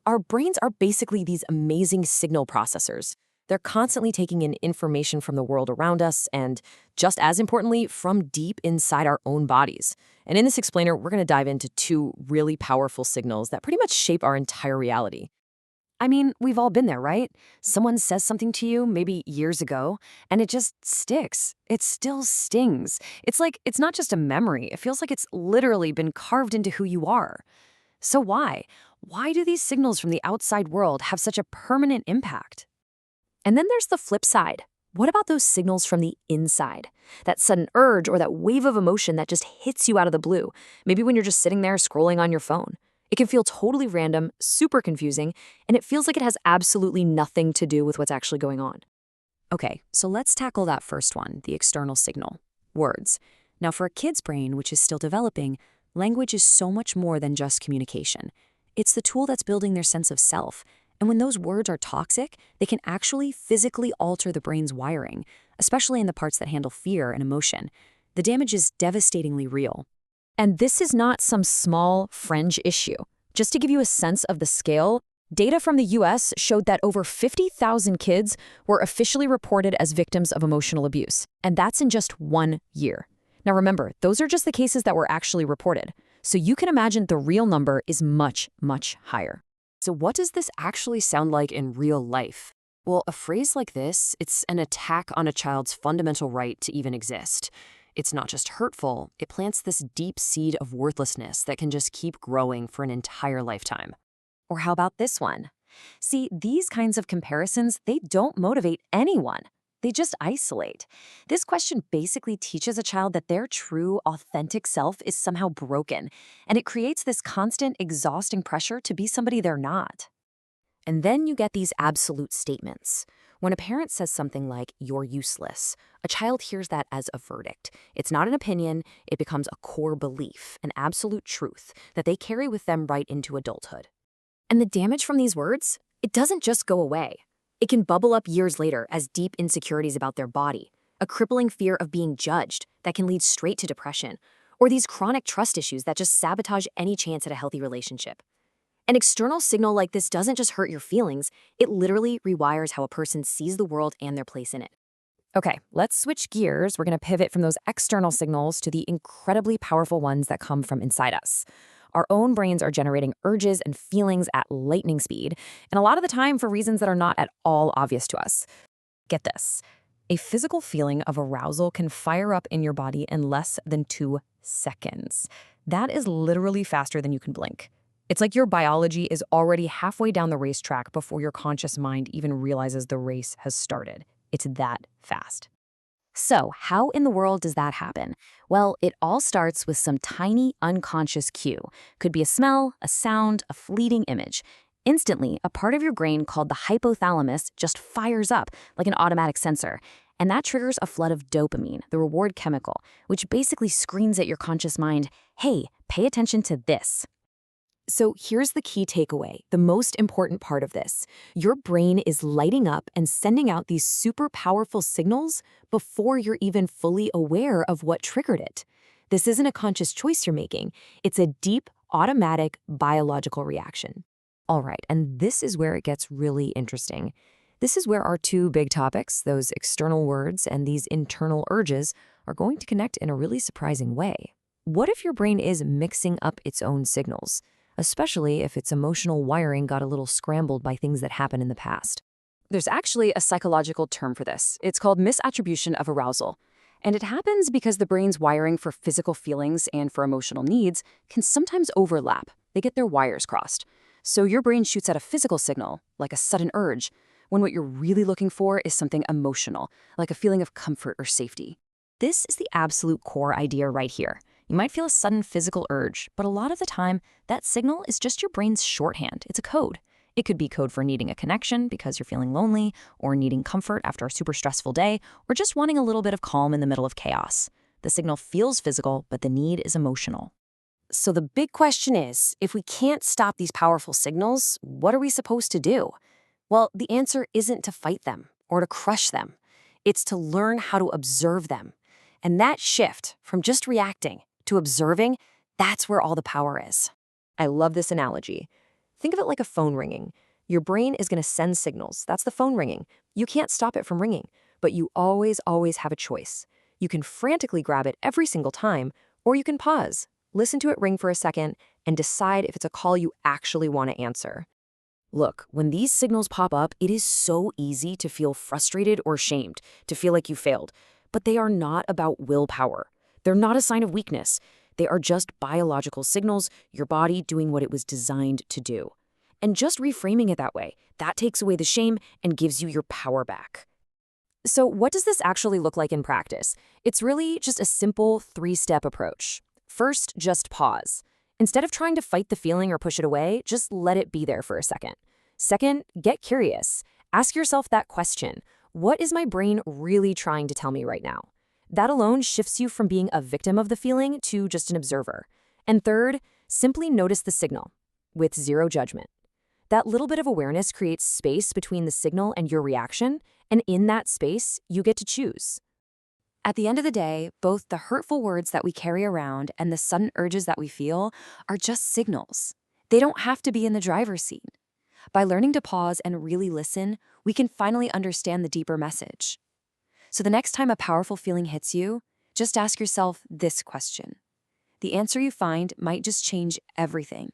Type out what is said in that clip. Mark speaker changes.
Speaker 1: Our brains are basically these amazing signal processors. They're constantly taking in information from the world around us and, just as importantly, from deep inside our own bodies. And in this explainer, we're going to dive into two really powerful signals that pretty much shape our entire reality. I mean, we've all been there, right? Someone says something to you, maybe years ago, and it just sticks. It still stings. It's like it's not just a memory, it feels like it's literally been carved into who you are. So why? Why do these signals from the outside world have such a permanent impact? And then there's the flip side. What about those signals from the inside? That sudden urge or that wave of emotion that just hits you out of the blue, maybe when you're just sitting there scrolling on your phone. It can feel totally random, super confusing, and it feels like it has absolutely nothing to do with what's actually going on. Okay, so let's tackle that first one, the external signal, words. Now, for a kid's brain, which is still developing, language is so much more than just communication. It's the tool that's building their sense of self. And when those words are toxic, they can actually physically alter the brain's wiring, especially in the parts that handle fear and emotion. The damage is devastatingly real. And this is not some small fringe issue. Just to give you a sense of the scale, data from the US showed that over 50,000 kids were officially reported as victims of emotional abuse, and that's in just 1 year. Now remember, those are just the cases that were actually reported. So you can imagine the real number is much, much higher. So what does this actually sound like in real life? Well, a phrase like this, it's an attack on a child's fundamental right to even exist. It's not just hurtful, it plants this deep seed of worthlessness that can just keep growing for an entire lifetime. Or how about this one? See, these kinds of comparisons, they don't motivate anyone. They just isolate. This question basically teaches a child that their true, authentic self is somehow broken, and it creates this constant, exhausting pressure to be somebody they're not. And then you get these absolute statements. When a parent says something like, "You're useless," a child hears that as a verdict. It's not an opinion, it becomes a core belief, an absolute truth that they carry with them right into adulthood. And the damage from these words, it doesn't just go away. It can bubble up years later as deep insecurities about their body, a crippling fear of being judged that can lead straight to depression, or these chronic trust issues that just sabotage any chance at a healthy relationship. An external signal like this doesn't just hurt your feelings, it literally rewires how a person sees the world and their place in it. Okay, let's switch gears. We're going to pivot from those external signals to the incredibly powerful ones that come from inside us. Our own brains are generating urges and feelings at lightning speed, and a lot of the time for reasons that are not at all obvious to us. Get this. A physical feeling of arousal can fire up in your body in less than 2 seconds. That is literally faster than you can blink. It's like your biology is already halfway down the racetrack before your conscious mind even realizes the race has started. It's that fast. So, how in the world does that happen? Well, it all starts with some tiny unconscious cue. Could be a smell, a sound, a fleeting image. Instantly, a part of your brain called the hypothalamus just fires up like an automatic sensor. And that triggers a flood of dopamine, the reward chemical, which basically screams at your conscious mind, "Hey, pay attention to this." So here's the key takeaway, the most important part of this. Your brain is lighting up and sending out these super powerful signals before you're even fully aware of what triggered it. This isn't a conscious choice you're making. It's a deep, automatic, biological reaction. All right, and this is where it gets really interesting. This is where our two big topics, those external words and these internal urges, are going to connect in a really surprising way. What if your brain is mixing up its own signals? Especially if its emotional wiring got a little scrambled by things that happened in the past. There's actually a psychological term for this. It's called misattribution of arousal. And it happens because the brain's wiring for physical feelings and for emotional needs can sometimes overlap. They get their wires crossed. So your brain shoots out a physical signal, like a sudden urge, when what you're really looking for is something emotional, like a feeling of comfort or safety. This is the absolute core idea right here. You might feel a sudden physical urge, but a lot of the time, that signal is just your brain's shorthand. It's a code. It could be code for needing a connection because you're feeling lonely, or needing comfort after a super stressful day, or just wanting a little bit of calm in the middle of chaos. The signal feels physical, but the need is emotional. So the big question is, if we can't stop these powerful signals, what are we supposed to do? Well, the answer isn't to fight them or to crush them. It's to learn how to observe them. And that shift from just reacting to observing, that's where all the power is. I love this analogy. Think of it like a phone ringing. Your brain is going to send signals. That's the phone ringing. You can't stop it from ringing, but you always have a choice. You can frantically grab it every single time, or you can pause, listen to it ring for a second, and decide if it's a call you actually want to answer. Look, when these signals pop up, it is so easy to feel frustrated or shamed, to feel like you failed. But they are not about willpower. They're not a sign of weakness. They are just biological signals, your body doing what it was designed to do. And just reframing it that way, that takes away the shame and gives you your power back. So what does this actually look like in practice? It's really just a simple 3-step approach. First, just pause. Instead of trying to fight the feeling or push it away, just let it be there for a second. Second, get curious. Ask yourself that question. What is my brain really trying to tell me right now? That alone shifts you from being a victim of the feeling to just an observer. And third, simply notice the signal with zero judgment. That little bit of awareness creates space between the signal and your reaction, and in that space, you get to choose. At the end of the day, both the hurtful words that we carry around and the sudden urges that we feel are just signals. They don't have to be in the driver's seat. By learning to pause and really listen, we can finally understand the deeper message. So the next time a powerful feeling hits you, just ask yourself this question. The answer you find might just change everything.